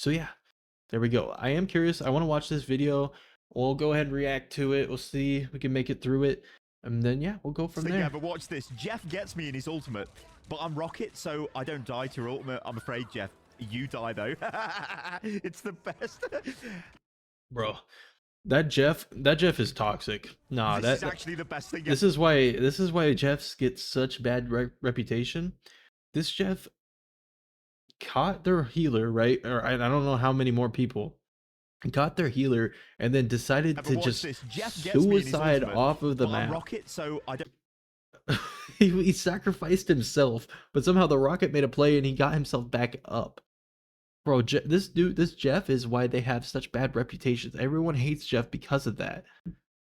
So yeah, there we go. I am curious. I want to watch this video. We'll go ahead and react to it. We'll see if we can make it through it. And then yeah, we'll go from So yeah, there. but watch this. Jeff gets me in his ultimate, but I'm Rocket, so I don't die to your ultimate. I'm afraid, Jeff. You die though. It's the best. Bro, that Jeff is toxic. Nah, This is actually the best thing. this is why Jeffs gets such bad reputation. This Jeff caught their healer, right? Or I don't know how many more people got their healer and then decided to watch just this. Jeff gets me in his suicide ultimate, off of the but I'm map. Rocket, so I don't. He sacrificed himself, but somehow the rocket made a play and he got himself back up. Bro, this Jeff is why they have such bad reputations. Everyone hates Jeff because of that.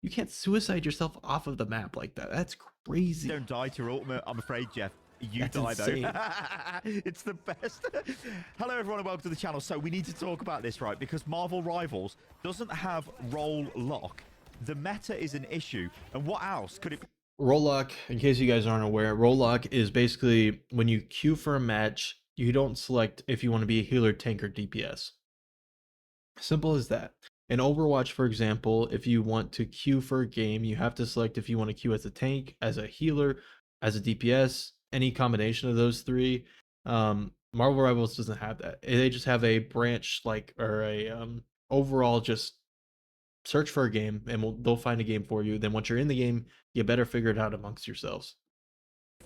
You can't suicide yourself off of the map like that. That's crazy. Don't die to your ultimate. I'm afraid, Jeff. You That's die insane. though. It's the best. Hello everyone and welcome to the channel. So we need to talk about this, right? Because Marvel Rivals doesn't have role lock. The meta is an issue. And what else could it be? Role lock, in case you guys aren't aware, role lock is basically when you queue for a match, you don't select if you want to be a healer, tank, or DPS. Simple as that. In Overwatch, for example, if you want to queue for a game, you have to select if you want to queue as a tank, as a healer, as a DPS, any combination of those three. Marvel Rivals doesn't have that. They just have a branch or a overall just search for a game and they'll find a game for you. Then once you're in the game, you better figure it out amongst yourselves.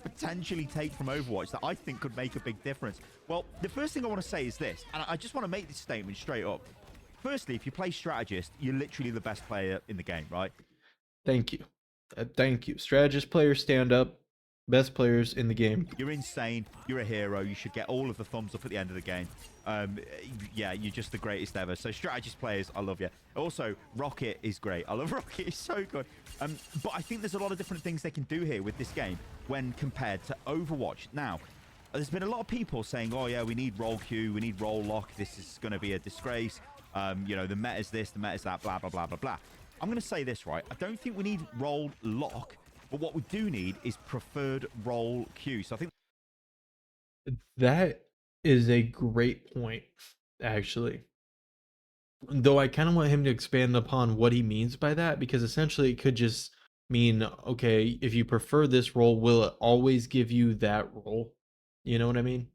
Potentially take from Overwatch that I think could make a big difference? Well, the first thing I want to say is this, and I just want to make this statement straight up. Firstly, if you play strategist, you're literally the best player in the game, right? Thank you. Thank you. Strategist players stand up. Best players in the game. You're insane. You're a hero. You should get all of the thumbs up at the end of the game. Yeah, you're just the greatest ever. So strategist players, I love you. Also, Rocket is great. I love Rocket. He's so good. But I think there's a lot of different things they can do here with this game when compared to Overwatch. Now, there's been a lot of people saying, oh yeah, we need role queue, we need role lock. This is going to be a disgrace. You know, the meta's this, the meta's that, blah, blah, blah, blah, blah. I'm going to say this, right? I don't think we need role lock. But what we do need is preferred role queue. So I think that is a great point, actually. Though I kind of want him to expand upon what he means by that, because essentially it could just mean, okay, if you prefer this role, will it always give you that role? You know what I mean?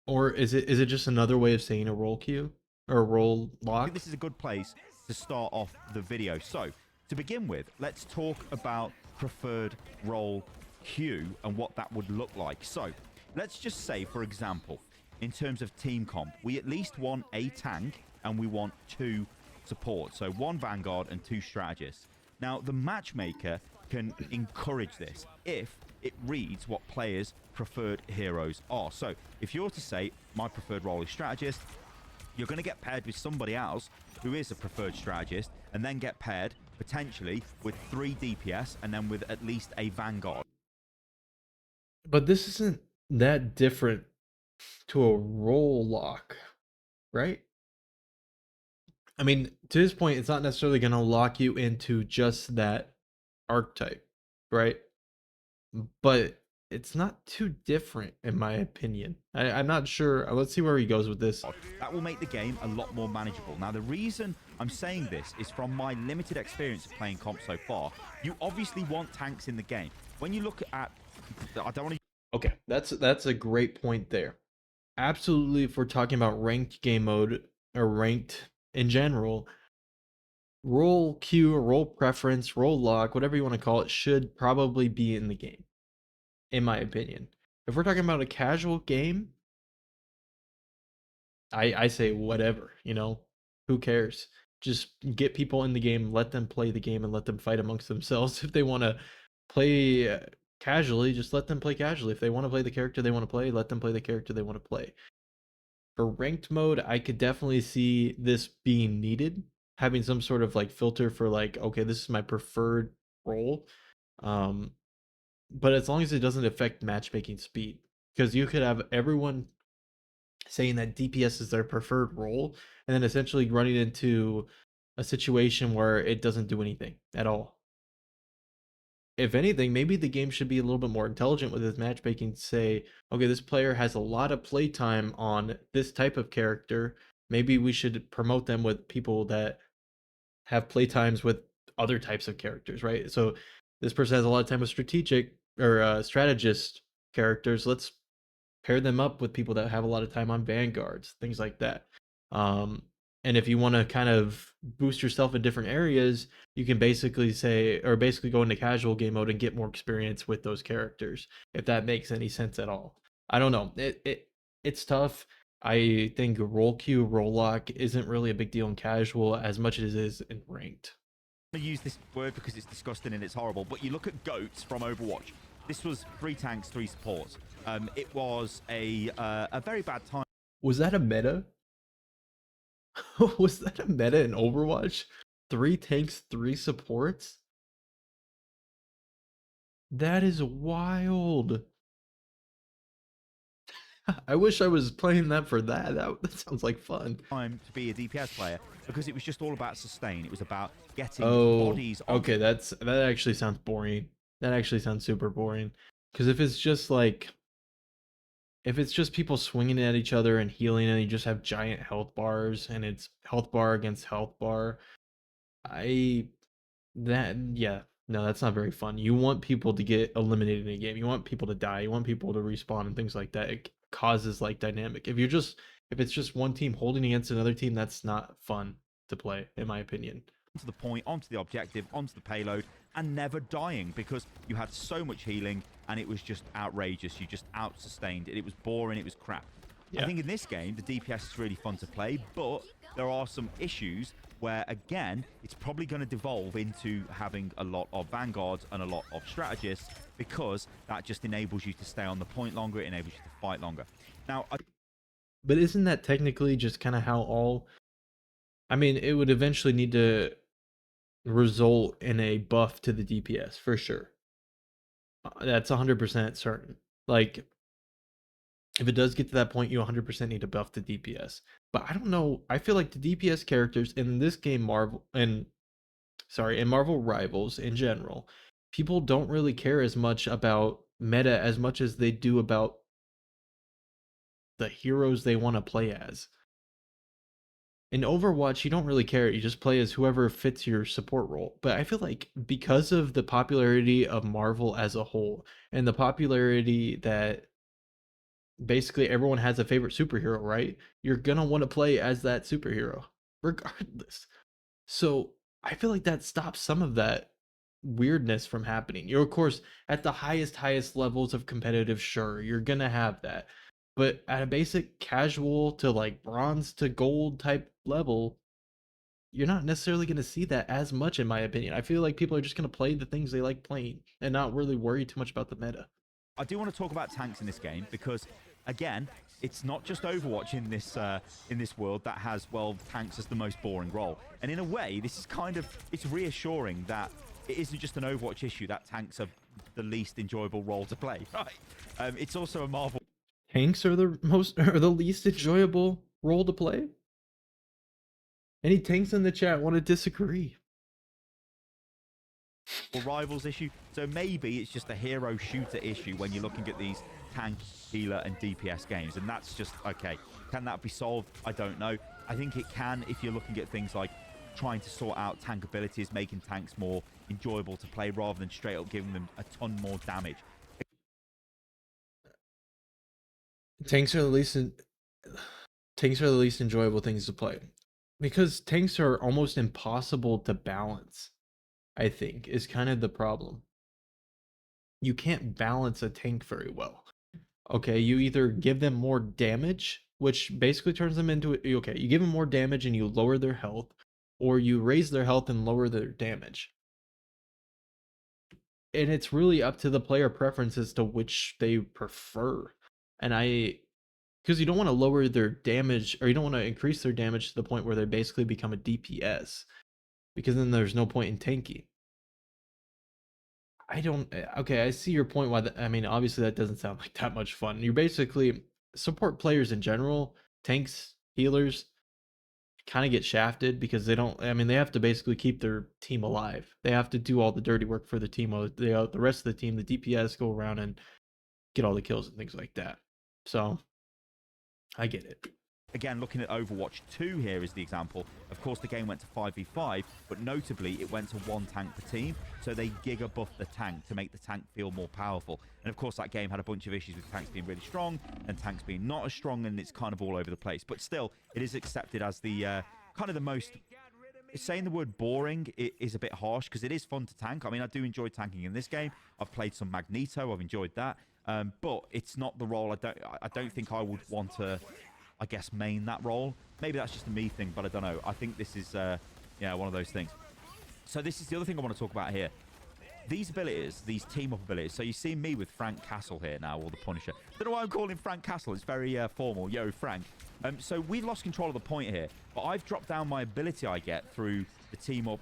Or is it just another way of saying a role queue or a role lock? this is a good place to start off the video. So to begin with, let's talk about preferred role queue and what that would look like. So let's just say, for example, in terms of team comp, we at least want a tank and we want 2 support. So 1 Vanguard and 2 strategists. Now, the matchmaker can encourage this if it reads what players' preferred heroes are. So if you're to say, my preferred role is strategist, you're going to get paired with somebody else who is a preferred strategist and then get paired potentially with 3 DPS and then with at least a Vanguard. But this isn't that different to a role lock, right? I mean, to this point, it's not necessarily going to lock you into just that archetype, right? But it's not too different, in my opinion. I'm not sure. Let's see where he goes with this. That will make the game a lot more manageable. Now, the reason I'm saying this is from my limited experience of playing comp so far. You obviously want tanks in the game. When you look at... I don't want to... Okay, that's a great point there. Absolutely, if we're talking about ranked game mode or ranked in general, role queue, role preference, role lock, whatever you want to call it, should probably be in the game, in my opinion. If we're talking about a casual game, I say whatever, you know, who cares? Just get people in the game, let them play the game, and let them fight amongst themselves. If they want to play casually, just let them play casually. If they want to play the character they want to play, let them play the character they want to play. For ranked mode, I could definitely see this being needed, having some sort of like filter for like, okay, this is my preferred role. But as long as it doesn't affect matchmaking speed, because you could have everyone saying that DPS is their preferred role, and then essentially running into a situation where it doesn't do anything at all. if anything, maybe the game should be a little bit more intelligent with its matchmaking. Say, okay, this player has a lot of playtime on this type of character. Maybe we should promote them with people that have playtimes with other types of characters, right? So this person has a lot of time with strategic or strategist characters. Let's pair them up with people that have a lot of time on vanguards, things like that. Um, and if you want to kind of boost yourself in different areas, you can basically say, or basically go into casual game mode and get more experience with those characters, if that makes any sense at all. I don't know. It's tough. I think roll queue, roll lock isn't really a big deal in casual as much as it is in ranked. I use this word because it's disgusting and it's horrible, but you look at GOATs from Overwatch. This was 3 tanks, 3 supports. It was a very bad time. Was that a meta? Was that a meta in Overwatch? 3 tanks, 3 supports? That is wild. I wish I was playing that for that. That sounds like fun. Time to be a DPS player because it was just all about sustain. It was about getting Oh, bodies. okay. That actually sounds boring. That actually sounds super boring. Because if it's just like, if it's just people swinging at each other and healing, and you just have giant health bars, and it's health bar against health bar, I that yeah, no, that's not very fun. You want people to get eliminated in a game. You want people to die. You want people to respawn and things like that. It causes like dynamic. If it's just one team holding against another team, that's not fun to play, in my opinion. To the point, onto the objective, onto the payload, and never dying because you had so much healing and it was just outrageous. You just out-sustained it. It was boring. It was crap. Yeah. I think in this game, the DPS is really fun to play, but there are some issues where, again, it's probably going to devolve into having a lot of vanguards and a lot of strategists because that just enables you to stay on the point longer. It enables you to fight longer. Now, But isn't that technically just kind of how all... I mean, it would eventually need to result in a buff to the DPS, for sure. That's 100% certain. Like, if it does get to that point, you 100% need to buff the DPS. But I don't know. I feel like the DPS characters in this game, in Marvel Rivals in general, people don't really care as much about meta as much as they do about the heroes they want to play as. In Overwatch, you don't really care. You just play as whoever fits your support role. But I feel like because of the popularity of Marvel as a whole, and the popularity that basically everyone has a favorite superhero, right? You're gonna want to play as that superhero, regardless. So I feel like that stops some of that weirdness from happening. You're of course at the highest levels of competitive, sure, you're gonna have that. But at a basic casual to like bronze to gold type level, you're not necessarily going to see that as much, in my opinion. I feel like people are just going to play the things they like playing and not really worry too much about the meta. I do want to talk about tanks in this game because, again, it's not just Overwatch in this world that has, well, tanks as the most boring role. And in a way, this is kind of, it's reassuring that it isn't just an Overwatch issue that tanks are the least enjoyable role to play, right? It's also a Marvel. Tanks are the least enjoyable role to play. Any tanks in the chat want to disagree? Rivals issue. So maybe it's just a hero shooter issue when you're looking at these tank, healer, and DPS games, and that's just okay. Can that be solved? I don't know. I think it can if you're looking at things like trying to sort out tank abilities, making tanks more enjoyable to play rather than straight up giving them a ton more damage. Tanks are the least enjoyable things to play because tanks are almost impossible to balance. I think is kind of the problem. You can't balance a tank very well. Okay, you either give them more damage, which basically turns them into okay, you give them more damage and you lower their health, or you raise their health and lower their damage. And it's really up to the player preference as to which they prefer. And because you don't want to lower their damage, or you don't want to increase their damage to the point where they basically become a DPS, because then there's no point in tanking. I don't. Okay, I see your point. Why? I mean, obviously that doesn't sound like that much fun. You're basically support players in general, tanks, healers, kind of get shafted because they don't. I mean, they have to basically keep their team alive. They have to do all the dirty work for the team. While the rest of the team, the DPS, go around and get all the kills and things like that. So I get it. Again, looking at Overwatch 2 here as the example, of course the game went to 5v5, but notably it went to one tank per team, so they giga buffed the tank to make the tank feel more powerful. And of course that game had a bunch of issues with tanks being really strong and tanks being not as strong, and it's kind of all over the place. But still, it is accepted as the kind of the most... Saying the word boring is a bit harsh because it is fun to tank. I mean, I do enjoy tanking in this game. I've played some Magneto. I've enjoyed that. But it's not the role. I don't think I would want to, I guess, main that role. Maybe that's just a me thing, but I don't know. I think this is, one of those things. So this is the other thing I want to talk about here. These abilities, these team-up abilities. So you see me with Frank Castle here now, or the Punisher. Don't know why I'm calling him Frank Castle. It's very formal. Yo, Frank. So we've lost control of the point here, but I've dropped down my ability I get through the team-up.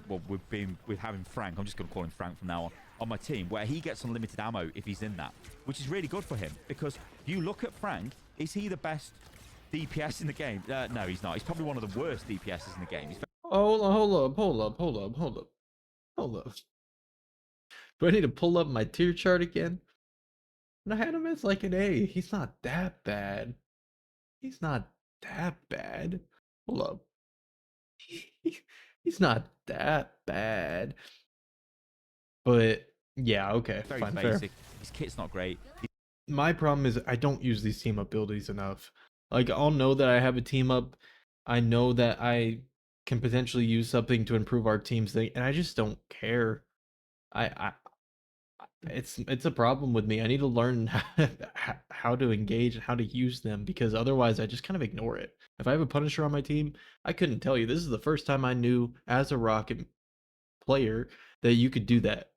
With having Frank. I'm just going to call him Frank from now on my team, where he gets unlimited ammo if he's in that, which is really good for him because if you look at Frank, is he the best DPS in the game? No, he's not. He's probably one of the worst DPSs in the game. Hold up. Do I need to pull up my tier chart again? And I had him as like an A. He's not that bad. He's not that bad. Hold up. He's not that bad. But yeah, okay, Very fine, basic. fair. His kit's not great. My problem is I don't use these team up abilities enough. Like I'll know that I have a team up. I know that I can potentially use something to improve our team's thing, and I just don't care. I it's a problem with me. I need to learn how to engage and how to use them because otherwise I just kind of ignore it. If I have a Punisher on my team, I couldn't tell you. This is the first time I knew as a Rocket player that you could do that.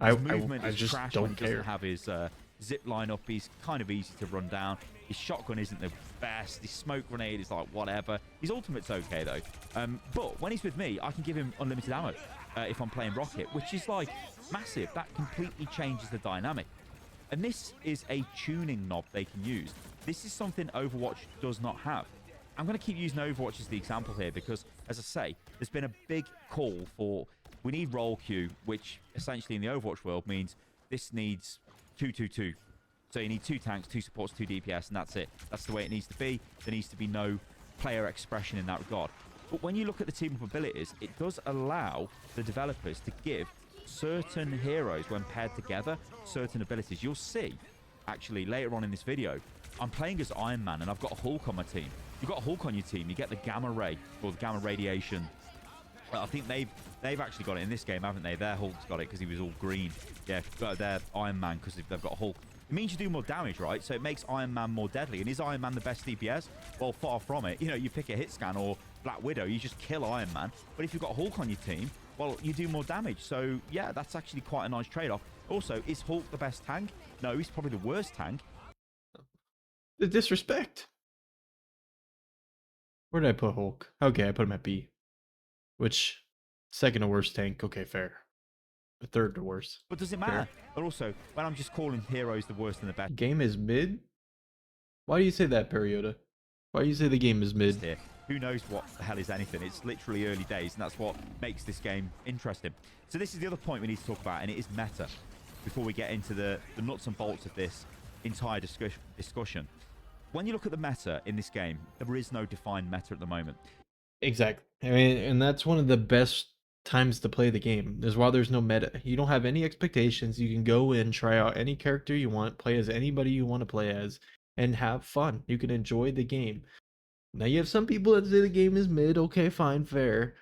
His movement I is just trash don't when he doesn't care. have his zip line up. He's kind of easy to run down. His shotgun isn't the best. His smoke grenade is like whatever. His ultimate's okay though. But when he's with me, I can give him unlimited ammo if I'm playing Rocket, which is like massive. That completely changes the dynamic. And this is a tuning knob they can use. This is something Overwatch does not have. I'm going to keep using Overwatch as the example here because, as I say, there's been a big call for we need role queue, which essentially in the Overwatch world means this needs 2-2-2. So you need 2 tanks, 2 supports, 2 DPS, and that's it. That's the way it needs to be. There needs to be no player expression in that regard. But when you look at the team-up abilities, it does allow the developers to give certain heroes, when paired together, certain abilities. You'll see, actually, later on in this video, I'm playing as Iron Man, and I've got a Hulk on my team. You've got a Hulk on your team, you get the Gamma Ray, or the Gamma Radiation. Well, I think they've actually got it in this game, haven't they? Their Hulk's got it because he was all green. Yeah, they're Iron Man because they've got Hulk. It means you do more damage, right? So it makes Iron Man more deadly. And is Iron Man the best DPS? Well, far from it. You know, you pick a hit scan or Black Widow, you just kill Iron Man. But if you've got Hulk on your team, well, you do more damage. So, yeah, that's actually quite a nice trade-off. Also, is Hulk the best tank? No, he's probably the worst tank. The disrespect. Where did I put Hulk? Okay, I put him at B. Which, second to worst tank. Okay, fair. The third to worst. But does it matter? But also, when I'm just calling heroes the worst and the best Game is mid? Why do you say that, Periota? Why do you say the game is mid? here, who knows what the hell is anything? It's literally early days, and that's what makes this game interesting. So this is the other point we need to talk about, and it is meta, before we get into the nuts and bolts of this entire discussion. When you look at the meta in this game, there is no defined meta at the moment. Exactly. I mean, and that's one of the best times to play the game is while there's no meta. You don't have any expectations. You can go in, try out any character you want, play as anybody you want to play as, and have fun. You can enjoy the game. Now you have some people that say the game is mid. Okay, fine, fair.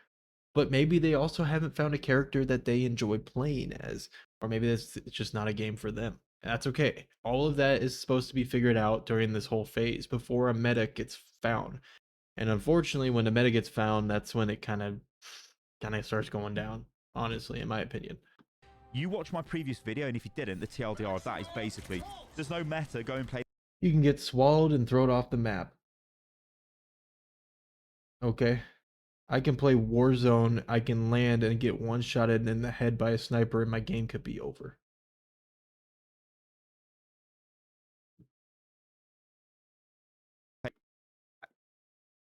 But maybe they also haven't found a character that they enjoy playing as, or maybe it's just not a game for them. And that's okay. All of that is supposed to be figured out during this whole phase before a meta gets found. And unfortunately, when the meta gets found, that's when it kind of starts going down, honestly, in my opinion. You watch my previous video, and if you didn't, the TLDR of that is basically, there's no meta, go and play. You can get swallowed and thrown off the map. Okay? I can play Warzone, I can land and get one-shotted in the head by a sniper, and my game could be over.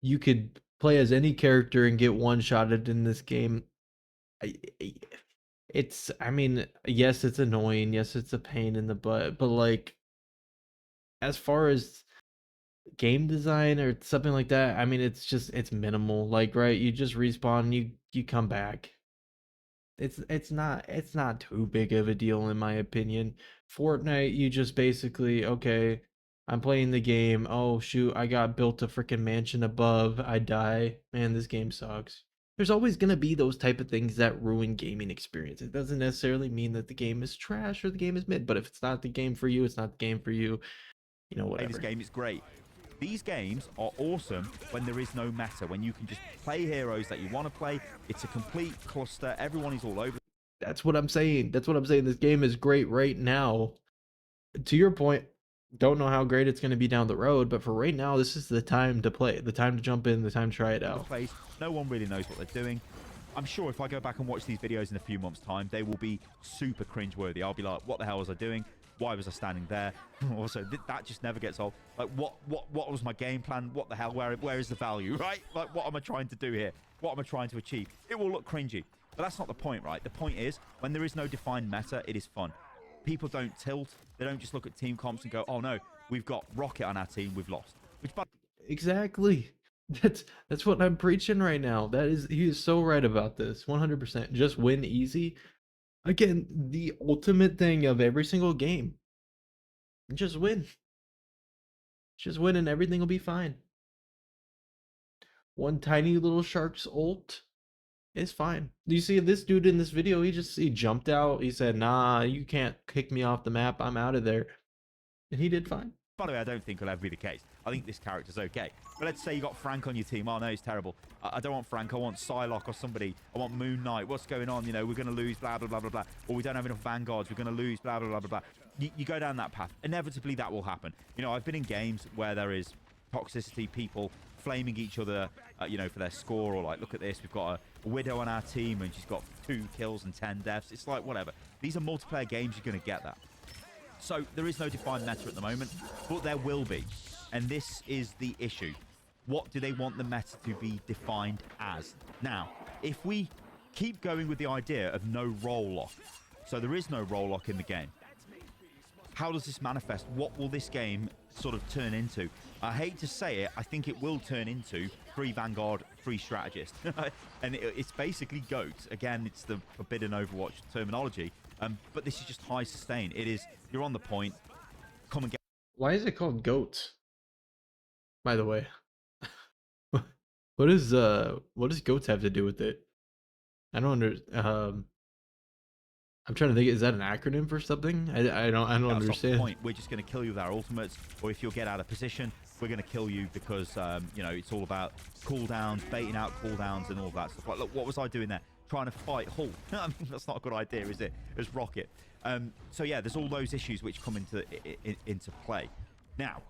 you could play as any character and get one-shotted in this game. I it's I mean, yes, it's annoying, yes, it's a pain in the butt, but, like, as far as game design or something like that, I mean, it's minimal, like, right? You just respawn, you come back. It's not too big of a deal in my opinion. Fortnite, you just basically, okay, I'm playing the game. Oh shoot, I got built a freaking mansion above. I die. Man, this game sucks. There's always gonna be those type of things that ruin gaming experience. It doesn't necessarily mean that the game is trash or the game is mid, but if it's not the game for you, it's not the game for you. Play this Whatever. game, it's great. These games are awesome when there is no meta, when you can just play heroes that you want to play. It's a complete cluster. Everyone is all over. That's what I'm saying. That's what I'm saying. This game is great right now. To your point, don't know how great it's going to be down the road, but for right now, this is the time to play, the time to jump in, the time to try it The out. place. No one really knows what they're doing. I'm sure if I go back and watch these videos in a few months' time, they will be super cringeworthy. I'll be like, what the hell was I doing? Why was I standing there? Also, that just never gets old. Like, what was my game plan? What the hell? Where is the value, right? Like, what am I trying to do here? What am I trying to achieve? It will look cringy. But that's not the point, right? The point is, when there is no defined meta, it is fun. People don't tilt. They don't just look at team comps and go, oh no, we've got Rocket on our team, we've lost. Which, by Exactly. That's what I'm preaching right now. He is so right about this. 100%. Just win easy. Again, the ultimate thing of every single game. Just win. Just win and everything will be fine. One tiny little shark's ult. It's fine. You see this dude in this video, he jumped out. He said, "Nah, you can't kick me off the map. I'm out of there." And he did fine. By the way, I don't think it'll ever be the case. I think this character's okay. But let's say you got Frank on your team. Oh, no, he's terrible. I don't want Frank. I want Psylocke or somebody. I want Moon Knight. What's going on? You know, we're going to lose, blah, blah, blah, blah, blah. Or we don't have enough Vanguards. We're going to lose, blah, blah, blah, blah, blah. You go down that path. Inevitably, that will happen. You know, I've been in games where there is toxicity, people flaming each other, for their score. Or like, look at this. We've got a Widow on our team and she's got 2 kills and 10 deaths. It's like, whatever. These are multiplayer games. You're going to get that. So there is no defined meta at the moment, but there will be. And this is the issue. What do they want the meta to be defined as? Now, if we keep going with the idea of no role lock, so there is no role lock in the game, how does this manifest? What will this game sort of turn into? I hate to say it, I think it will turn into free Vanguard, free strategist. And it's basically GOAT. Again, it's the forbidden Overwatch terminology. But this is just high sustain. It is, you're on the point, come and get. Why is it called goat? By the way. What does goats have to do with it? I don't I'm trying to think, is that an acronym for something? I don't That's not the understand. point. We're just going to kill you with our ultimates, or if you'll get out of position, we're going to kill you because, it's all about cooldowns, baiting out cooldowns and all that stuff. Like, look, what was I doing there? Trying to fight Hulk. That's not a good idea, is it? It was Rocket. So yeah, there's all those issues which come into play. Now,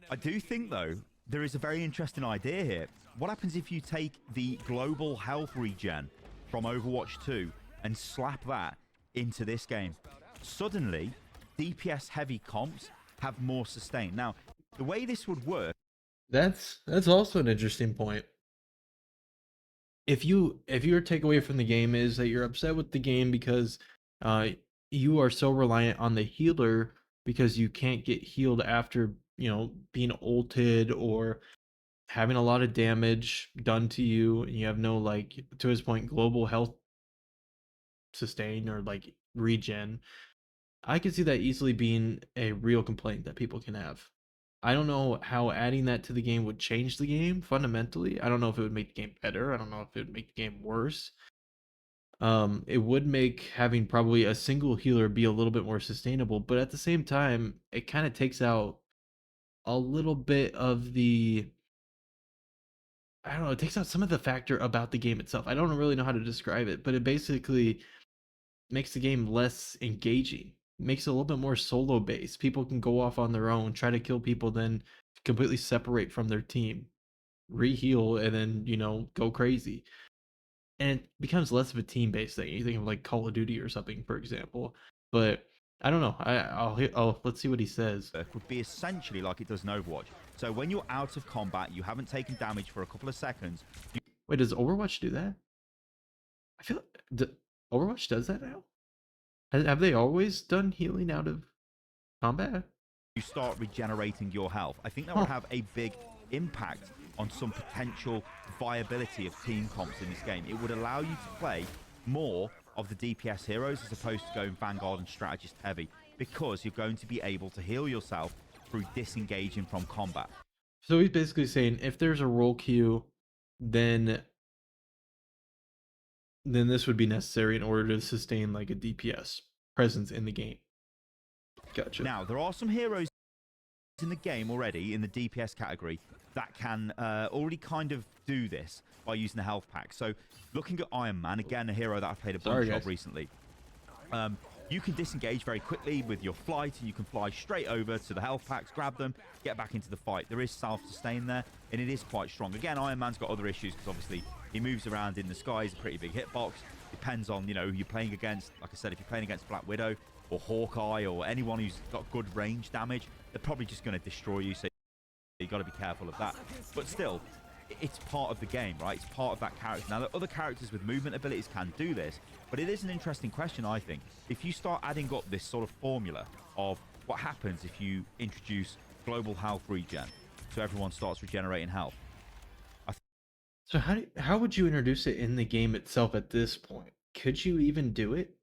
I do think, though, there is a very interesting idea here. What happens if you take the global health regen from Overwatch 2 and slap that into this game? Suddenly, DPS heavy comps have more sustain. Now, the way this would work. That's also an interesting point. If your takeaway from the game is that you're upset with the game because you are so reliant on the healer because you can't get healed after, being ulted or having a lot of damage done to you, and you have no, like, to his point, global health sustain or like regen. I could see that easily being a real complaint that people can have. I don't know how adding that to the game would change the game fundamentally. I don't know if it would make the game better. I don't know if it would make the game worse. It would make having probably a single healer be a little bit more sustainable, but at the same time, it kind of takes out a little bit of the, I don't know, it takes out some of the factor about the game itself. I don't really know how to describe it, but it basically makes the game less engaging. Makes it a little bit more solo based. People can go off on their own, try to kill people, then completely separate from their team, re-heal, and then, go crazy. And it becomes less of a team based thing. You think of like Call of Duty or something, for example. But I don't know. Let's see what he says. would be essentially like it does in Overwatch. So when you're out of combat, you haven't taken damage for a couple of seconds, Wait, does Overwatch do that? I feel Overwatch does that now. Have they always done healing out of combat? you start regenerating your health. I think that Huh. would have a big impact on some potential viability of team comps in this game. It would allow you to play more of the DPS heroes as opposed to going Vanguard and strategist heavy, because you're going to be able to heal yourself through disengaging from combat. So he's basically saying if there's a role queue, then this would be necessary in order to sustain like a DPS presence in the game. Gotcha. Now, there are some heroes in the game already in the DPS category that can already kind of do this by using the health pack. So looking at Iron Man, again, a hero that I've played a bunch of recently. You can disengage very quickly with your flight, and you can fly straight over to the health packs, grab them, get back into the fight. There is self-sustain there, and it is quite strong. Again, Iron Man's got other issues because obviously he moves around in the sky. He's a pretty big hitbox. Depends on, you know, who you're playing against. Like I said, if you're playing against Black Widow or Hawkeye or anyone who's got good range damage, they're probably just going to destroy you. So you got to be careful of that. But still, it's part of the game, right? It's part of that character. Now, the other characters with movement abilities can do this, but it is an interesting question, I think. If you start adding up this sort of formula of what happens if you introduce global health regen, so everyone starts regenerating health. So how would you introduce it in the game itself at this point? Could you even do it?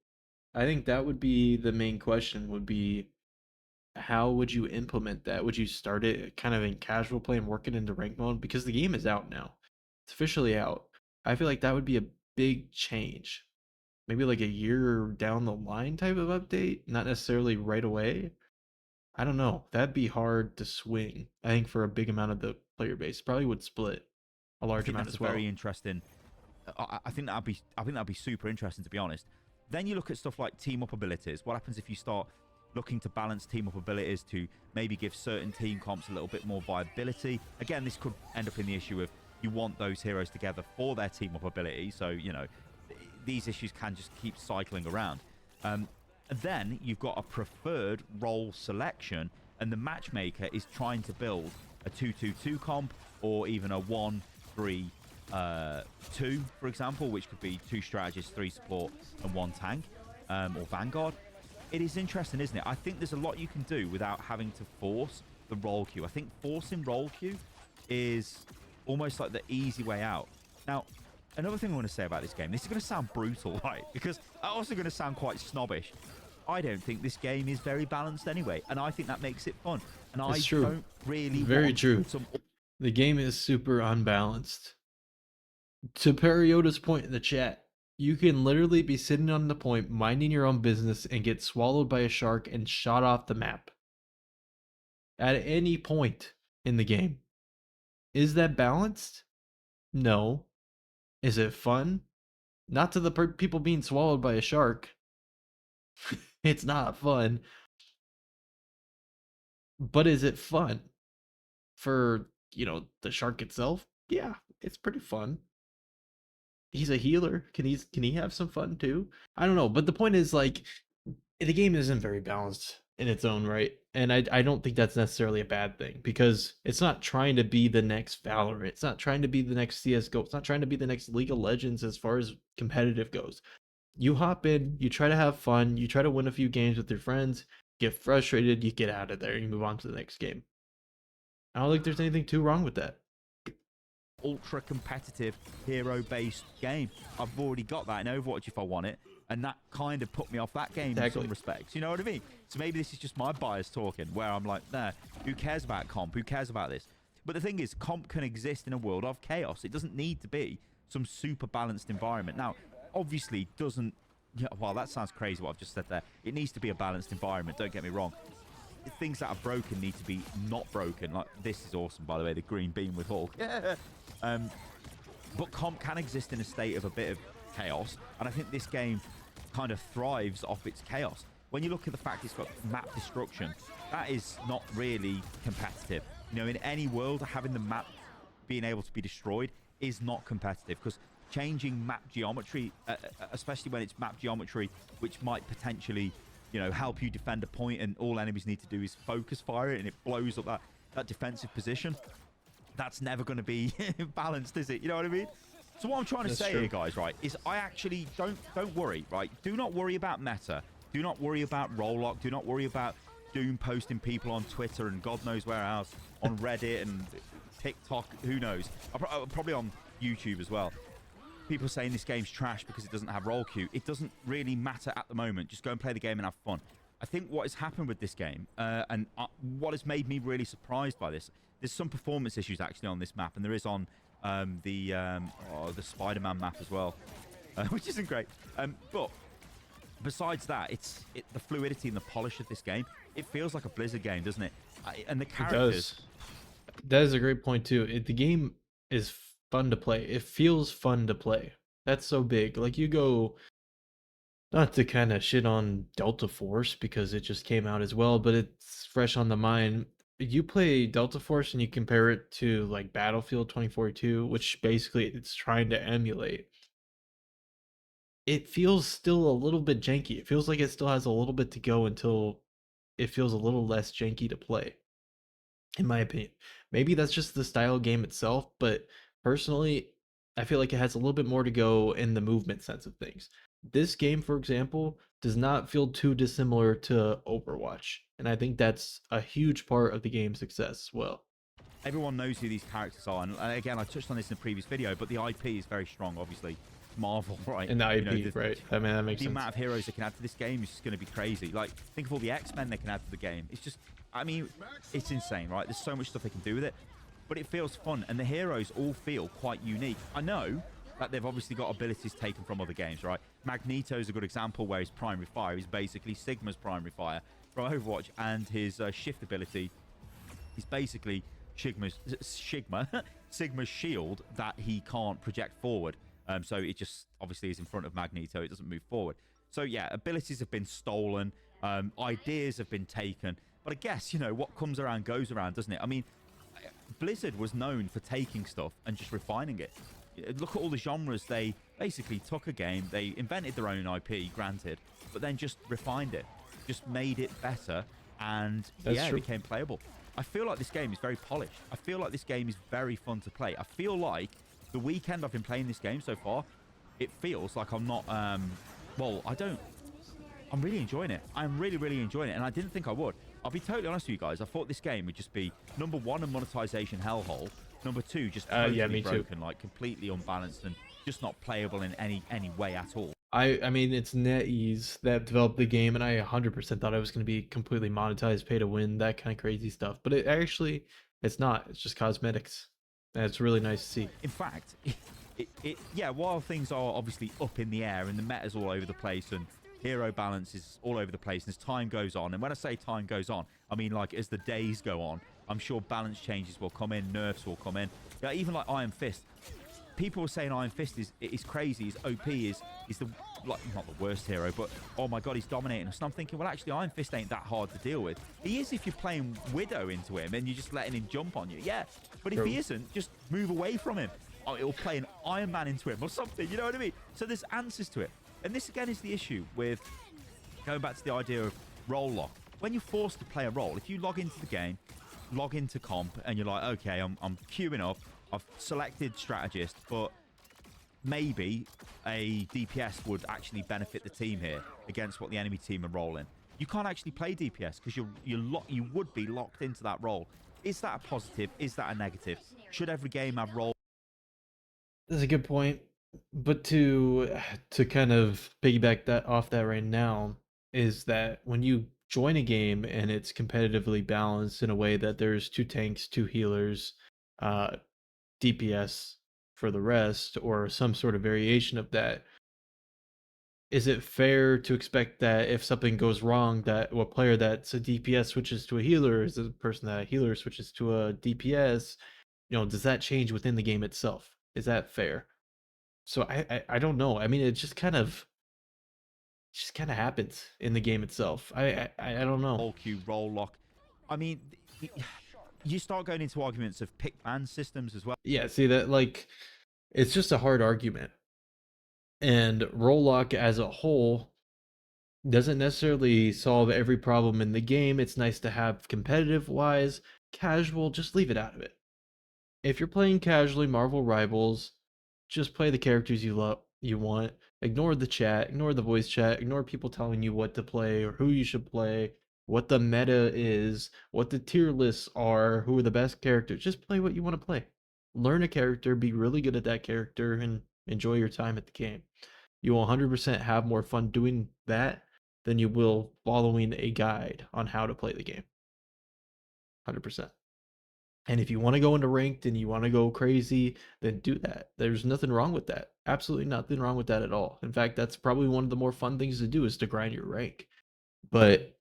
I think that would be the main question, would be how would you implement that? Would you start it kind of in casual play and work it into rank mode? Because the game is out now. It's officially out. I feel like that would be a big change. Maybe like a year down the line type of update, not necessarily right away. I don't know. That'd be hard to swing. I think for a big amount of the player base, probably would split a large amount That's as well. very interesting. I think that'd be super interesting, to be honest. Then you look at stuff like team up abilities. What happens if you start looking to balance team up abilities to maybe give certain team comps a little bit more viability? Again, this could end up in the issue of you want those heroes together for their team up ability. So, you know, these issues can just keep cycling around. Then you've got a preferred role selection, and the matchmaker is trying to build a 2-2-2 comp or even a 1-3-2, for example, which could be 2 strategists, 3 support, and 1 tank, or Vanguard. It is interesting, isn't it? I think there's a lot you can do without having to force the role queue. I think forcing role queue is almost like the easy way out. Now, another thing I want to say about this game, this is going to sound brutal, right? Because it's also going to sound quite snobbish. I don't think this game is very balanced anyway, and I think that makes it fun. And I don't really Very true. The game is super unbalanced. To Perioda's point in the chat, you can literally be sitting on the point, minding your own business, and get swallowed by a shark and shot off the map. At any point in the game. Is that balanced? No. Is it fun? Not to the people being swallowed by a shark. It's not fun. But is it fun? For, you know, the shark itself? Yeah, it's pretty fun. He's a healer. Can he have some fun too? I don't know, but the point is, like, the game isn't very balanced in its own right, and I don't think that's necessarily a bad thing, because it's not trying to be the next Valorant. It's not trying to be the next CS:GO. It's not trying to be the next League of Legends as far as competitive goes. You hop in, you try to have fun, you try to win a few games with your friends, get frustrated, you get out of there, and you move on to the next game. I don't think there's anything too wrong with that. Ultra competitive hero based game. I've already got that in Overwatch if I want it, and that kind of put me off that game in some respects. You know what I mean? So maybe this is just my bias talking, where I'm like, nah, who cares about comp? Who cares about this? But the thing is, comp can exist in a world of chaos. It doesn't need to be some super balanced environment. Now, obviously, doesn't. Yeah, well, that sounds crazy what I've just said there. It needs to be a balanced environment. Don't get me wrong. Things that are broken need to be not broken. Like, this is awesome, by the way, the green beam with Hulk. But comp can exist in a state of a bit of chaos, and I think this game kind of thrives off its chaos. When you look at the fact it's got map destruction, that is not really competitive. You know, in any world, having the map being able to be destroyed is not competitive, because changing map geometry, especially when it's map geometry which might potentially you know, help you defend a point, and all enemies need to do is focus fire it, and it blows up that defensive position. That's never going to be balanced, is it? You know what I mean? So what I'm trying to say here, guys, right, is I actually don't worry, right? Do not worry about meta. Do not worry about role lock. Do not worry about Doom posting people on Twitter and God knows where else, on Reddit and TikTok, who knows? Probably on YouTube as well. People saying this game's trash because it doesn't have roll queue. It doesn't really matter at the moment. Just go and play the game and have fun. I think what has happened with this game, and what has made me really surprised by this, there's some performance issues actually on this map, and there is on the Spider-Man map as well, which isn't great. But besides that, the fluidity and the polish of this game. It feels like a Blizzard game, doesn't it? And the characters. It does. That is a great point too. The game is fun to play. It feels fun to play. That's so big. Like you go, not to kind of shit on Delta Force because it just came out as well, but it's fresh on the mind. You play Delta Force and you compare it to like Battlefield 2042, which basically it's trying to emulate. It feels still a little bit janky. It feels like it still has a little bit to go until it feels a little less janky to play, in my opinion. Maybe that's just the style game itself, but personally, I feel like it has a little bit more to go in the movement sense of things. This game, for example, does not feel too dissimilar to Overwatch, and I think that's a huge part of the game's success as well. Everyone knows who these characters are, and again, I touched on this in a previous video, but the IP is very strong, obviously. Marvel, right? And the IP, right? I mean, that makes sense. The amount of heroes they can add to this game is just going to be crazy. Like, think of all the X-Men they can add to the game. It's just, I mean, it's insane, right? There's so much stuff they can do with it, but it feels fun, and the heroes all feel quite unique. I know that they've obviously got abilities taken from other games, right? Magneto's a good example where his primary fire is basically Sigma's primary fire from Overwatch, and his shift ability is basically Sigma's shield that he can't project forward. So it just obviously is in front of Magneto. It doesn't move forward. So yeah, abilities have been stolen. Ideas have been taken. But I guess, you know, what comes around goes around, doesn't it? I mean, Blizzard was known for taking stuff and just refining it. Look at all the genres. They basically took a game. They invented their own IP, granted, but then just refined it. Just made it better. And it became playable. I feel like this game is very polished. I feel like this game is very fun to play. I feel like the weekend I've been playing this game so far, it feels like I'm not, I'm really enjoying it. I'm really, really enjoying it, and I didn't think I would. I'll be totally honest with you guys. I thought this game would just be, number one, a monetization hellhole. Number two, just totally broken, like completely unbalanced and just not playable in any way at all. I mean, it's NetEase that developed the game, and I 100% thought it was going to be completely monetized, pay to win, that kind of crazy stuff. But it's not. It's just cosmetics. And it's really nice to see. In fact, while things are obviously up in the air and the meta's all over the place and hero balance is all over the place and as time goes on, and when I say time goes on, I mean like as the days go on, I'm sure balance changes will come in, nerfs will come in. Yeah, even like Iron Fist. People were saying Iron Fist is crazy, is OP, is the, like, not the worst hero, but oh my god, he's dominating us. And I'm thinking, well, actually, Iron Fist ain't that hard to deal with. He is if you're playing Widow into him and you're just letting him jump on you. Yeah, but if he isn't, just move away from him. Oh, it'll play an Iron Man into him or something, you know what I mean? So there's answers to it. And this, again, is the issue with going back to the idea of role lock. When you're forced to play a role, if you log into the game, log into comp, and you're like, okay, I'm queuing up, I've selected strategist, but maybe a DPS would actually benefit the team here against what the enemy team are rolling. You can't actually play DPS because you would be locked into that role. Is that a positive? Is that a negative? Should every game have role? That's a good point. But to kind of piggyback that off that right now is that when you join a game and it's competitively balanced in a way that there's 2 tanks, 2 healers, DPS for the rest, or some sort of variation of that, is it fair to expect that if something goes wrong, that a player that's a DPS switches to a healer, is a person that a healer switches to a DPS, does that change within the game itself? Is that fair? So I don't know. I mean, it just kind of happens in the game itself. I don't know. Roll queue, role lock. I mean, you start going into arguments of pick ban systems as well. Yeah, see that, like, it's just a hard argument. And role lock as a whole, Doesn't necessarily solve every problem in the game. It's nice to have competitive wise, casual, just leave it out of it. If you're playing casually Marvel Rivals, just play the characters you want. Ignore the chat, ignore the voice chat, ignore people telling you what to play or who you should play, what the meta is, what the tier lists are, who are the best characters. Just play what you want to play. Learn a character, be really good at that character, and enjoy your time at the game. You will 100% have more fun doing that than you will following a guide on how to play the game. 100%. And if you want to go into ranked and you want to go crazy, then do that. There's nothing wrong with that. Absolutely nothing wrong with that at all. In fact, that's probably one of the more fun things to do is to grind your rank. But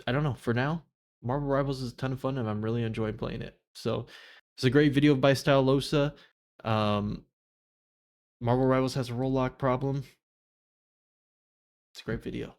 I don't know. For now, Marvel Rivals is a ton of fun and I'm really enjoying playing it. So it's a great video by Stylosa. Marvel Rivals has a roll lock problem. It's a great video.